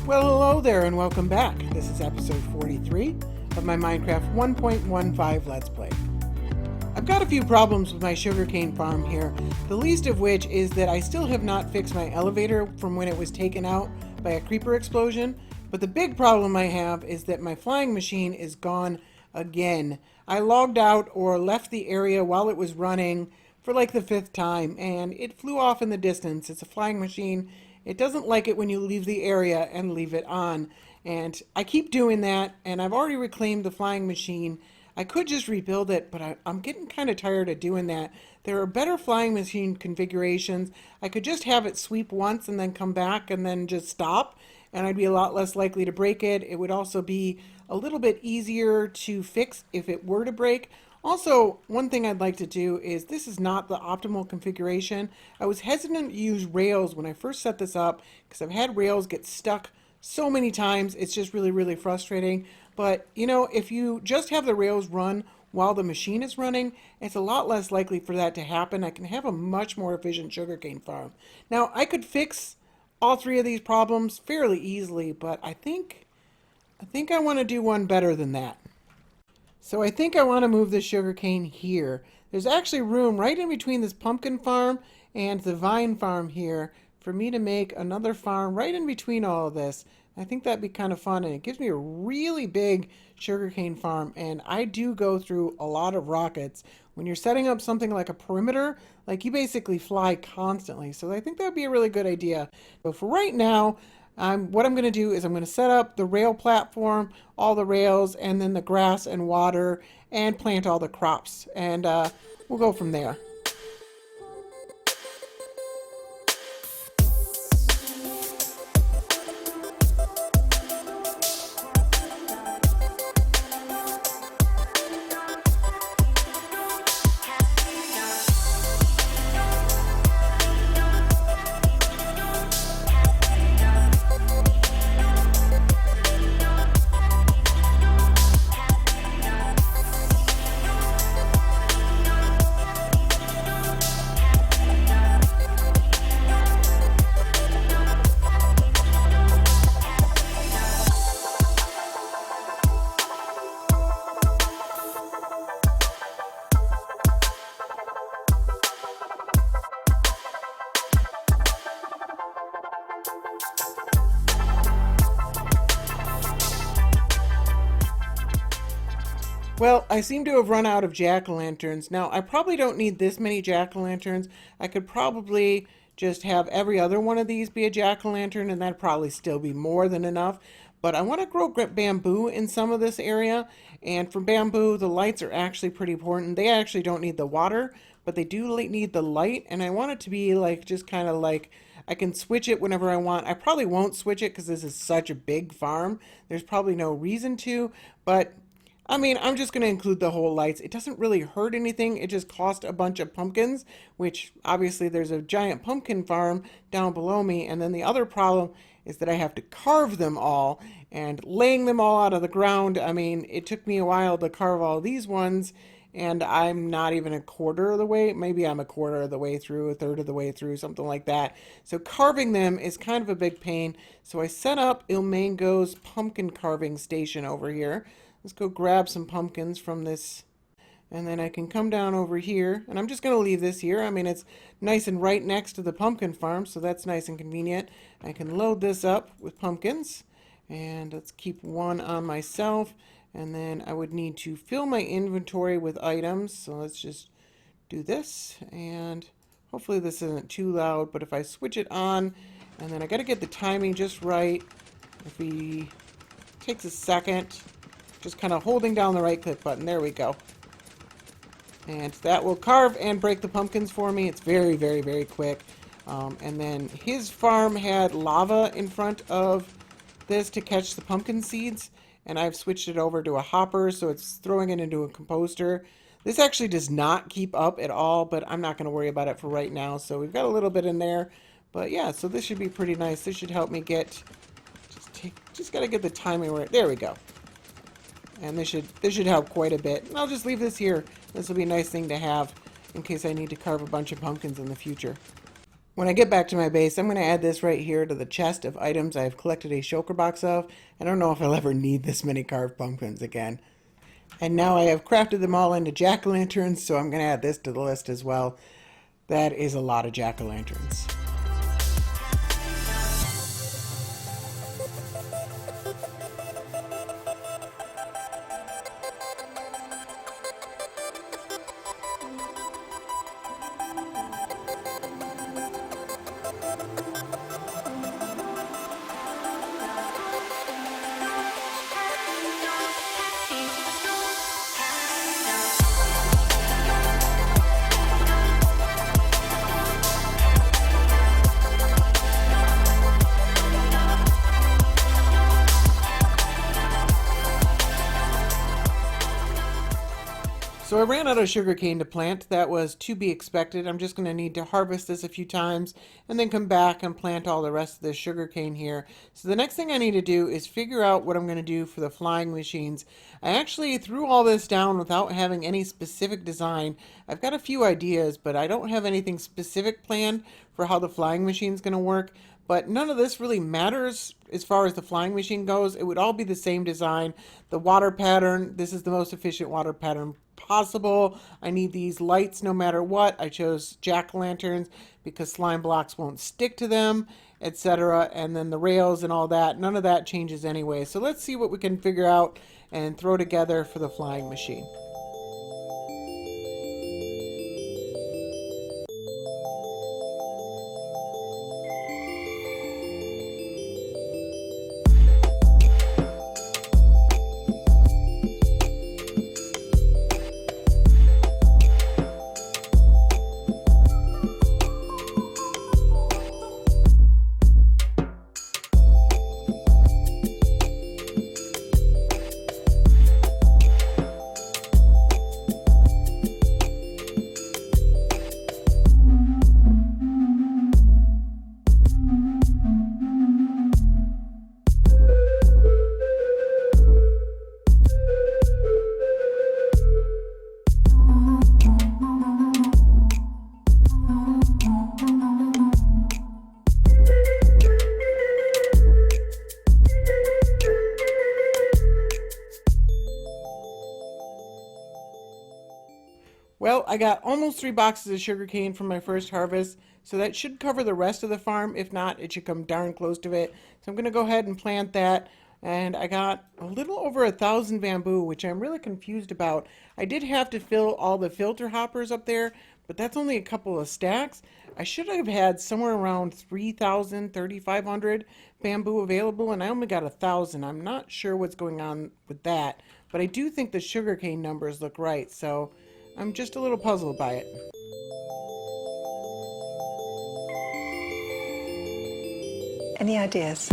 Well, hello there and welcome back. This is episode 43 of my Minecraft 1.15 Let's Play. I've got a few problems with my sugarcane farm here, the least of which is that I still have not fixed my elevator from when it was taken out by a creeper explosion, but the big problem I have is that my flying machine is gone again. I logged out or left the area while it was running for like the 5th time, and it flew off in the distance. It's a flying machine. It doesn't like it when you leave the area and leave it on. And I keep doing that, and I've already reclaimed the flying machine. I could just rebuild it, but I'm getting kind of tired of doing that. There are better flying machine configurations. I could just have it sweep once and then come back and then just stop, and I'd be a lot less likely to break it. It would also be a little bit easier to fix if it were to break. Also, one thing I'd like to do is, this is not the optimal configuration. I was hesitant to use rails when I first set this up because I've had rails get stuck so many times. It's just really frustrating. But, you know, if you just have the rails run while the machine is running, it's a lot less likely for that to happen. I can have a much more efficient sugarcane farm. Now, I could fix all 3 of these problems fairly easily, but I think I want to do one better than that. So I think I want to move this sugarcane here. There's actually room right in between this pumpkin farm and the vine farm here for me to make another farm right in between all of this. I think that'd be kind of fun, and it gives me a really big sugarcane farm, and I do go through a lot of rockets. When you're setting up something like a perimeter, like, you basically fly constantly, so I think that would be a really good idea. But for right now, what I'm going to do is I'm going to set up the rail platform, all the rails, and then the grass and water, and plant all the crops, and we'll go from there. Well, I seem to have run out of jack-o'-lanterns. Now, I probably don't need this many jack-o'-lanterns. I could probably just have every other one of these be a jack-o'-lantern, and that'd probably still be more than enough. But I want to grow bamboo in some of this area, and for bamboo, the lights are actually pretty important. They actually don't need the water, but they do need the light, and I want it to be like, just kind of like, I can switch it whenever I want. I probably won't switch it because this is such a big farm. There's probably no reason to, but I mean, I'm just going to include the whole lights. It doesn't really hurt anything. It just cost a bunch of pumpkins, which obviously there's a giant pumpkin farm down below me. And then the other problem is that I have to carve them all, and laying them all out of the ground. I mean, it took me a while to carve all these ones, and I'm not even a quarter of the way. Maybe I'm a quarter of the way through, a third of the way through, something like that. So carving them is kind of a big pain. So I set up Ilmango's pumpkin carving station over here. Let's go grab some pumpkins from this, and then I can come down over here, and I'm just going to leave this here. I mean, it's nice and right next to the pumpkin farm, so that's nice and convenient. I can load this up with pumpkins, and let's keep one on myself, and then I would need to fill my inventory with items, so let's just do this, and hopefully this isn't too loud, but if I switch it on, and then I got to get the timing just right. If we takes a second, just kind of holding down the right click button. There we go. And that will carve and break the pumpkins for me. It's very quick. And then his farm had lava in front of this to catch the pumpkin seeds. And I've switched it over to a hopper, so it's throwing it into a composter. This actually does not keep up at all, but I'm not going to worry about it for right now. So we've got a little bit in there. But yeah, so this should be pretty nice. This should help me get... Just got to get the timing right. There we go. And this should help quite a bit. And I'll just leave this here. This will be a nice thing to have in case I need to carve a bunch of pumpkins in the future. When I get back to my base, I'm going to add this right here to the chest of items I've collected a shulker box of. I don't know if I'll ever need this many carved pumpkins again. And now I have crafted them all into jack-o'-lanterns, so I'm going to add this to the list as well. That is a lot of jack-o'-lanterns. So I ran out of sugarcane to plant. That was to be expected. I'm just going to need to harvest this a few times and then come back and plant all the rest of this sugarcane here. So the next thing I need to do is figure out what I'm going to do for the flying machines. I actually threw all this down without having any specific design. I've got a few ideas, but I don't have anything specific planned for how the flying machine is going to work. But none of this really matters as far as the flying machine goes. It would all be the same design. The water pattern, this is the most efficient water pattern possible. I need these lights no matter what. I chose jack-o'-lanterns because slime blocks won't stick to them, etc. And then the rails and all that, none of that changes anyway. So let's see what we can figure out and throw together for the flying machine. Well, I got almost 3 boxes of sugarcane from my first harvest, so that should cover the rest of the farm. If not, it should come darn close to it. So I'm going to go ahead and plant that. And I got a little over 1,000 bamboo, which I'm really confused about. I did have to fill all the filter hoppers up there, but that's only a couple of stacks. I should have had somewhere around 3,000, 3,500 bamboo available, and I only got 1,000. I'm not sure what's going on with that, but I do think the sugarcane numbers look right, so I'm just a little puzzled by it. Any ideas?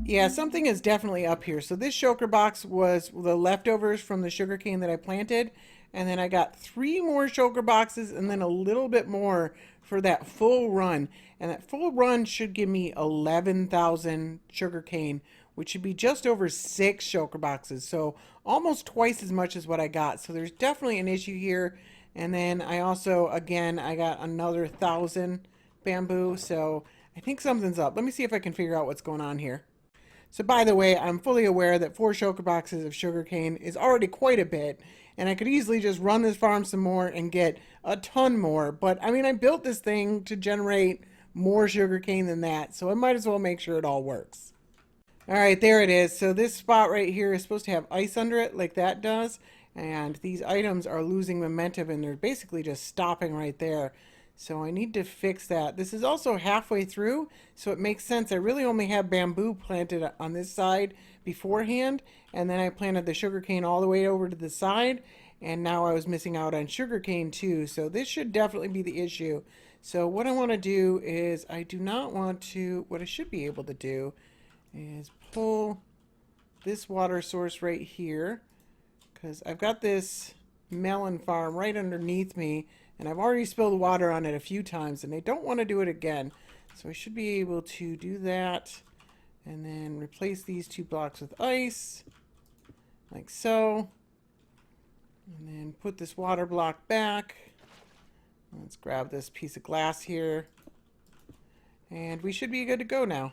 Yeah, something is definitely up here. So this shulker box was the leftovers from the sugarcane that I planted. And then I got 3 more shulker boxes and then a little bit more for that full run. And that full run should give me 11,000 sugarcane, which should be just over 6 shulker boxes. So almost twice as much as what I got. So there's definitely an issue here. And then I also, again, I got another 1,000 bamboo. So I think something's up. Let me see if I can figure out what's going on here. So by the way, I'm fully aware that 4 shulker boxes of sugarcane is already quite a bit, and I could easily just run this farm some more and get a ton more. But I mean, I built this thing to generate more sugarcane than that, so I might as well make sure it all works. All right, there it is. So this spot right here is supposed to have ice under it like that does, and these items are losing momentum and they're basically just stopping right there. So I need to fix that. This is also halfway through, so it makes sense. I really only have bamboo planted on this side beforehand, and then I planted the sugarcane all the way over to the side, and now I was missing out on sugarcane too. So this should definitely be the issue. So what I want to do is I do not want to, what I should be able to do is pull this water source right here, because I've got this melon farm right underneath me, and I've already spilled water on it a few times, and I don't want to do it again. So I should be able to do that, and then replace these 2 blocks with ice, like so. And then put this water block back. Let's grab this piece of glass here. And we should be good to go now.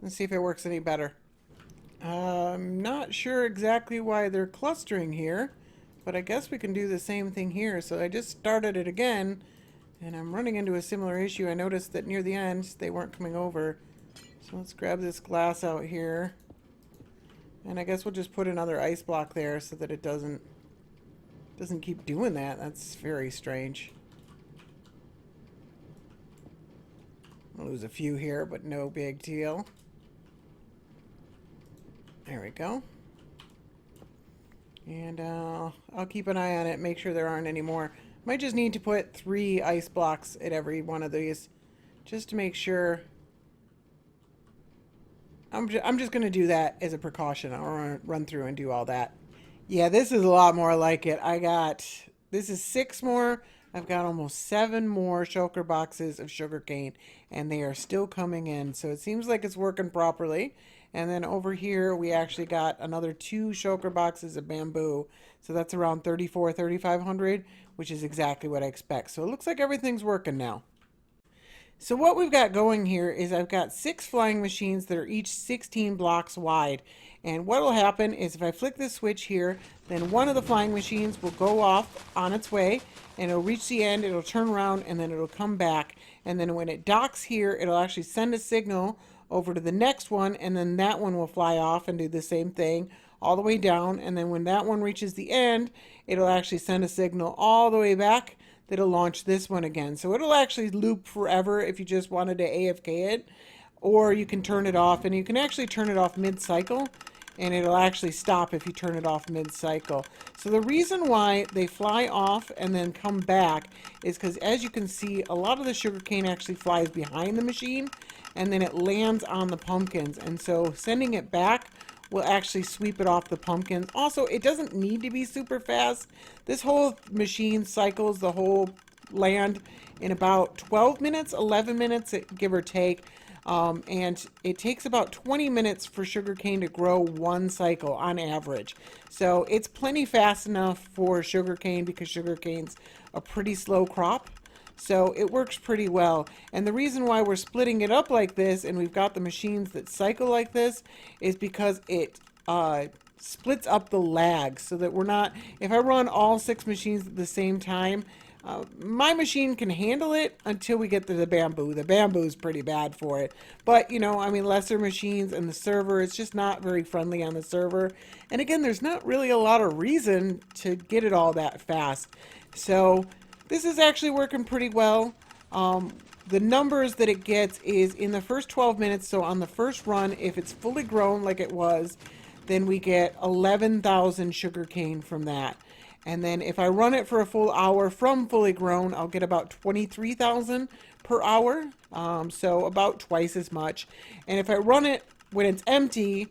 Let's see if it works any better. I'm not sure exactly why they're clustering here, but I guess we can do the same thing here. So I just started it again, and I'm running into a similar issue. I noticed that near the end, they weren't coming over. So let's grab this glass out here. And I guess we'll just put another ice block there so that it doesn't keep doing that. That's very strange. I'll lose a few here, but no big deal. There we go. And I'll keep an eye on it, make sure there aren't any more. Might just need to put 3 ice blocks at every one of these, just to make sure. I'm just going to do that as a precaution. I'll run through and do all that. Yeah, this is a lot more like it. This is 6 more. I've got almost 7 more shulker boxes of sugarcane, and they are still coming in. So it seems like it's working properly. And then over here, we actually got another 2 shulker boxes of bamboo. So that's around 3,500, which is exactly what I expect. So it looks like everything's working now. So what we've got going here is I've got 6 flying machines that are each 16 blocks wide. And what will happen is if I flick this switch here, then one of the flying machines will go off on its way, and it'll reach the end, it'll turn around, and then it'll come back. And then when it docks here, it'll actually send a signal over to the next one, and then that one will fly off and do the same thing all the way down. And then when that one reaches the end, it'll actually send a signal all the way back that'll launch this one again. So it'll actually loop forever if you just wanted to AFK it, or you can turn it off, and you can actually turn it off mid-cycle, and it'll actually stop if you turn it off mid-cycle. So the reason why they fly off and then come back is because, as you can see, a lot of the sugarcane actually flies behind the machine, and then it lands on the pumpkins. And so sending it back will actually sweep it off the pumpkins. Also, it doesn't need to be super fast. This whole machine cycles the whole land in about 12 minutes, 11 minutes, give or take. And it takes about 20 minutes for sugarcane to grow 1 cycle on average. So it's plenty fast enough for sugarcane because sugarcane's a pretty slow crop. So it works pretty well. And the reason why we're splitting it up like this, and we've got the machines that cycle like this, is because it splits up the lag so that we're not, if I run all 6 machines at the same time, my machine can handle it until we get to the bamboo. The bamboo is pretty bad for it. But, you know, I mean, lesser machines and the server, it's just not very friendly on the server. And again, there's not really a lot of reason to get it all that fast. So this is actually working pretty well. The numbers that it gets is in the first 12 minutes. So on the first run, if it's fully grown like it was, then we get 11,000 sugarcane from that. And then if I run it for a full hour from fully grown, I'll get about 23,000 per hour. So about twice as much. And if I run it when it's empty,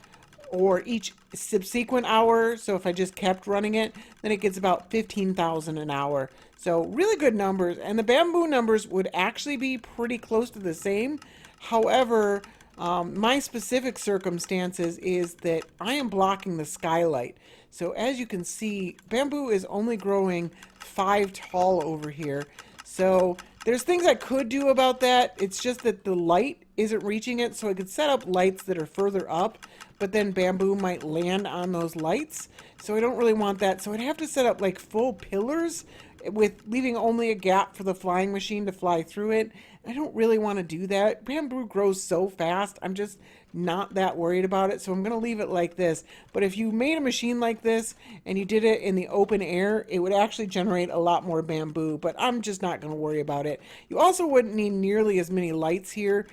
or each subsequent hour, so if I just kept running it, then it gets about 15,000 an hour. So really good numbers. And the bamboo numbers would actually be pretty close to the same. However, my specific circumstances is that I am blocking the skylight. So as you can see, bamboo is only growing 5 tall over here. So there's things I could do about that. It's just that the light isn't reaching it. So I could set up lights that are further up, but then bamboo might land on those lights. So I don't really want that. So I'd have to set up like full pillars with leaving only a gap for the flying machine to fly through it. I don't really want to do that. Bamboo grows so fast. I'm just not that worried about it. So I'm going to leave it like this. But if you made a machine like this and you did it in the open air, it would actually generate a lot more bamboo. But I'm just not going to worry about it. You also wouldn't need nearly as many lights here.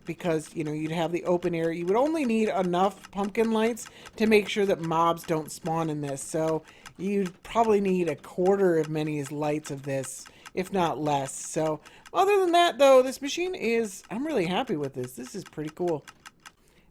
Because, you know, you'd have the open air. You would only need enough pumpkin lights to make sure that mobs don't spawn in this. So you'd probably need a quarter of many as lights of this, if not less. So other than that, though, this machine is, I'm really happy with this. This is pretty cool.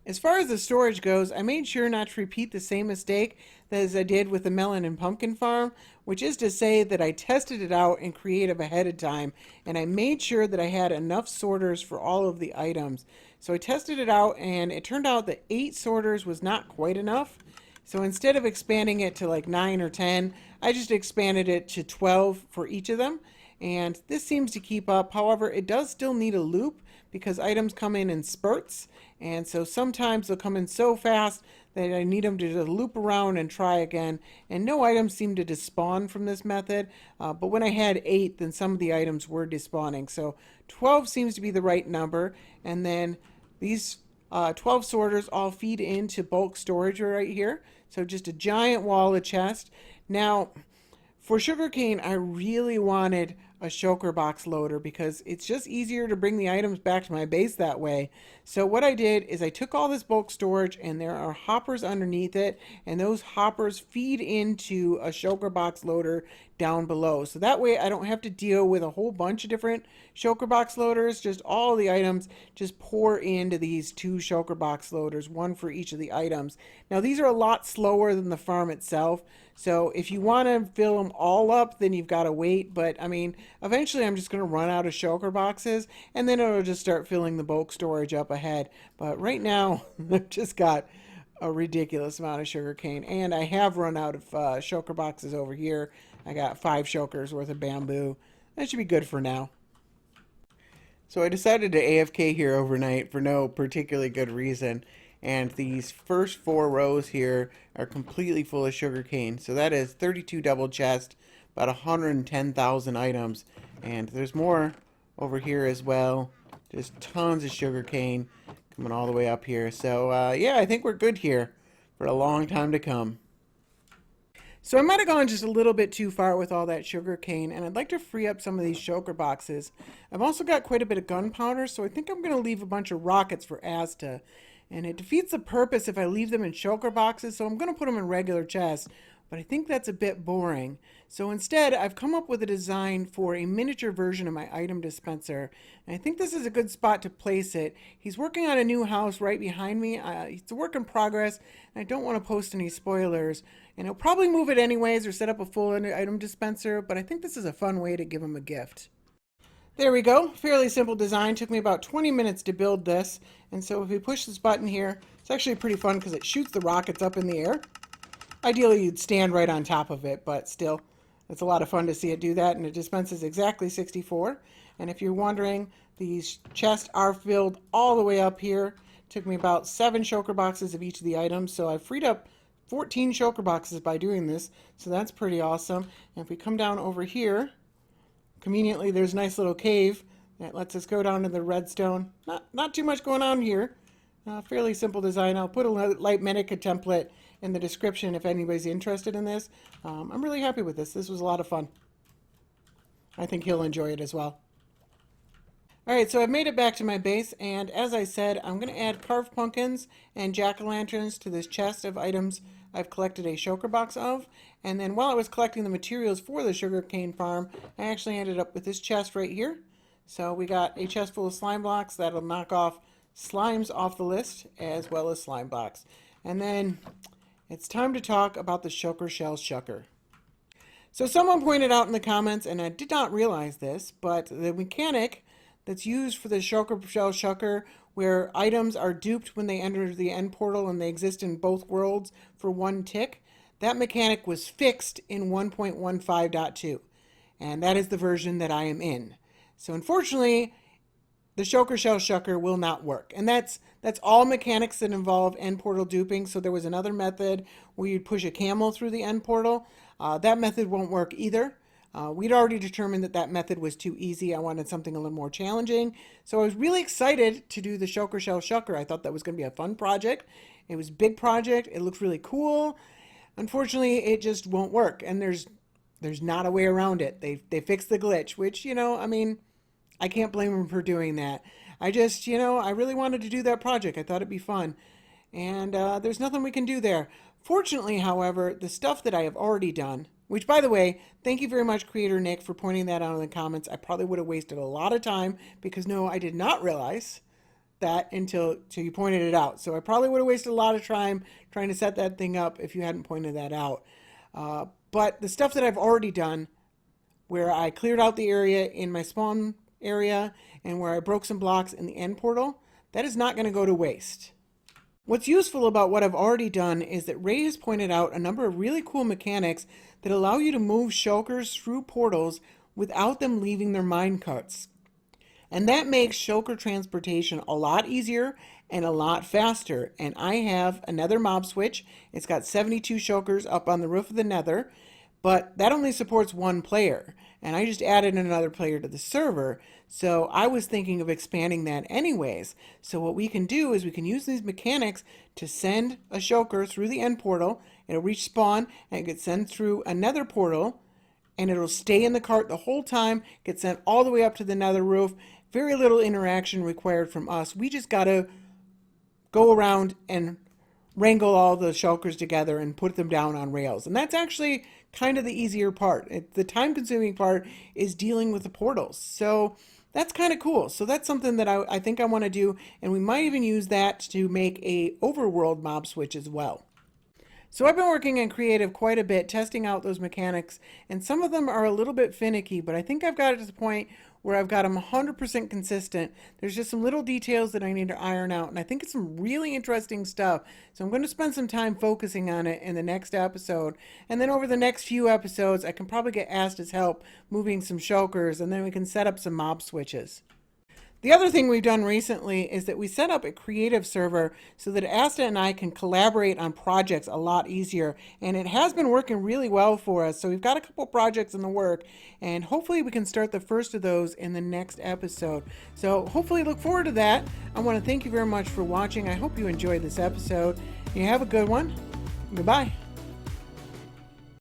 As far as the storage goes, I made sure not to repeat the same mistake as I did with the melon and pumpkin farm, which is to say that I tested it out in Creative ahead of time, and I made sure that I had enough sorters for all of the items. So I tested it out, and it turned out that 8 sorters was not quite enough. So instead of expanding it to like 9 or 10, I just expanded it to 12 for each of them. And this seems to keep up. However, it does still need a loop because items come in spurts. And so sometimes they'll come in so fast that I need them to just loop around and try again. And no items seem to despawn from this method. But when I had 8, then some of the items were despawning. So 12 seems to be the right number. And then these 12 sorters all feed into bulk storage right here. So just a giant wall of chest. Now, for Sugarcane, I really wanted a shulker box loader because it's just easier to bring the items back to my base that way. So what I did is I took all this bulk storage, and there are hoppers underneath it, and those hoppers feed into a shulker box loader down below. So that way I don't have to deal with a whole bunch of different shulker box loaders. Just all the items just pour into these 2 shulker box loaders, one for each of the items. Now these are a lot slower than the farm itself. So if you want to fill them all up, then you've got to wait. But I mean, eventually I'm just going to run out of shulker boxes, and then it'll just start filling the bulk storage up ahead. But right now, I've just got a ridiculous amount of sugarcane, and I have run out of shulker boxes over here. I got 5 shulkers worth of bamboo. That should be good for now. So I decided to AFK here overnight for no particularly good reason. And these first 4 rows here are completely full of sugarcane. So that is 32 double chest, about 110,000 items. And there's more over here as well. Just tons of sugarcane coming all the way up here. So yeah, I think we're good here for a long time to come. So I might have gone just a little bit too far with all that sugarcane, and I'd like to free up some of these shulker boxes. I've also got quite a bit of gunpowder, so I think I'm going to leave a bunch of rockets for Asta. And it defeats the purpose if I leave them in shulker boxes, so I'm going to put them in regular chests. But I think that's a bit boring. So instead, I've come up with a design for a miniature version of my item dispenser. And I think this is a good spot to place it. He's working on a new house right behind me. It's a work in progress, and I don't want to post any spoilers. And he'll probably move it anyways or set up a full item dispenser, but I think this is a fun way to give him a gift. There we go. Fairly simple design. Took me about 20 minutes to build this. And so if we push this button here, it's actually pretty fun because it shoots the rockets up in the air. Ideally, you'd stand right on top of it, but still, it's a lot of fun to see it do that. And it dispenses exactly 64. And if you're wondering, these chests are filled all the way up here. Took me about 7 shulker boxes of each of the items. So I freed up 14 shulker boxes by doing this. So that's pretty awesome. And if we come down over here, conveniently, there's a nice little cave that lets us go down to the redstone. Not too much going on here. Fairly simple design. I'll put a light Medica template in the description if anybody's interested in this. I'm really happy with this. This was a lot of fun. I think he'll enjoy it as well. Alright, so I've made it back to my base, and as I said, I'm going to add carved pumpkins and jack-o'-lanterns to this chest of items I've collected a shulker box of. And then while I was collecting the materials for the sugarcane farm, I actually ended up with this chest right here. So we got a chest full of slime blocks that'll knock off slimes off the list, as well as slime blocks. And then it's time to talk about the Shulker Shell Shucker. So someone pointed out in the comments, and I did not realize this, but the mechanic that's used for the Shulker Shell Shucker, where items are duped when they enter the end portal and they exist in both worlds for 1 tick, that mechanic was fixed in 1.15.2, and that is the version that I am in. So unfortunately, the Shulker Shell Shucker will not work. And that's all mechanics that involve end portal duping. So there was another method where you'd push a camel through the end portal. That method won't work either. We'd already determined that method was too easy. I wanted something a little more challenging. So I was really excited to do the Shulker Shell Shucker. I thought that was going to be a fun project. It was a big project. It looked really cool. Unfortunately, it just won't work. And there's not a way around it. They fixed the glitch, which, I mean, I can't blame them for doing that. I just, I really wanted to do that project. I thought it'd be fun. And there's nothing we can do there. Fortunately, however, the stuff that I have already done, which, by the way, thank you very much, Creator Nick, for pointing that out in the comments. I probably would have wasted a lot of time because, no, I did not realize that until you pointed it out. So I probably would have wasted a lot of time trying to set that thing up if you hadn't pointed that out. But the stuff that I've already done, where I cleared out the area in my spawn area and where I broke some blocks in the end portal, that is not going to go to waste. What's useful about what I've already done is that Ray has pointed out a number of really cool mechanics that allow you to move shulkers through portals without them leaving their mine cuts. And that makes shulker transportation a lot easier and a lot faster. And I have another mob switch. It's got 72 shulkers up on the roof of the nether, but that only supports one player. And I just added another player to the server. So I was thinking of expanding that anyways. So what we can do is we can use these mechanics to send a shulker through the end portal. It'll reach spawn and it gets sent through another portal. And it'll stay in the cart the whole time, get sent all the way up to the nether roof. Very little interaction required from us. We just got to go around and wrangle all the shulkers together and put them down on rails. And that's actually kind of the easier part. The time-consuming part is dealing with the portals. So that's kind of cool. So that's something that I think I want to do. And we might even use that to make a overworld mob switch as well. So I've been working in creative quite a bit, testing out those mechanics, and some of them are a little bit finicky, but I think I've got it to the point where I've got them 100% consistent. There's just some little details that I need to iron out, and I think it's some really interesting stuff. So I'm going to spend some time focusing on it in the next episode, and then over the next few episodes, I can probably get Asta's help moving some shulkers, and then we can set up some mob switches. The other thing we've done recently is that we set up a creative server so that Asta and I can collaborate on projects a lot easier. And it has been working really well for us. So we've got a couple projects in the work and hopefully we can start the first of those in the next episode. So hopefully look forward to that. I want to thank you very much for watching. I hope you enjoyed this episode. You have a good one. Goodbye.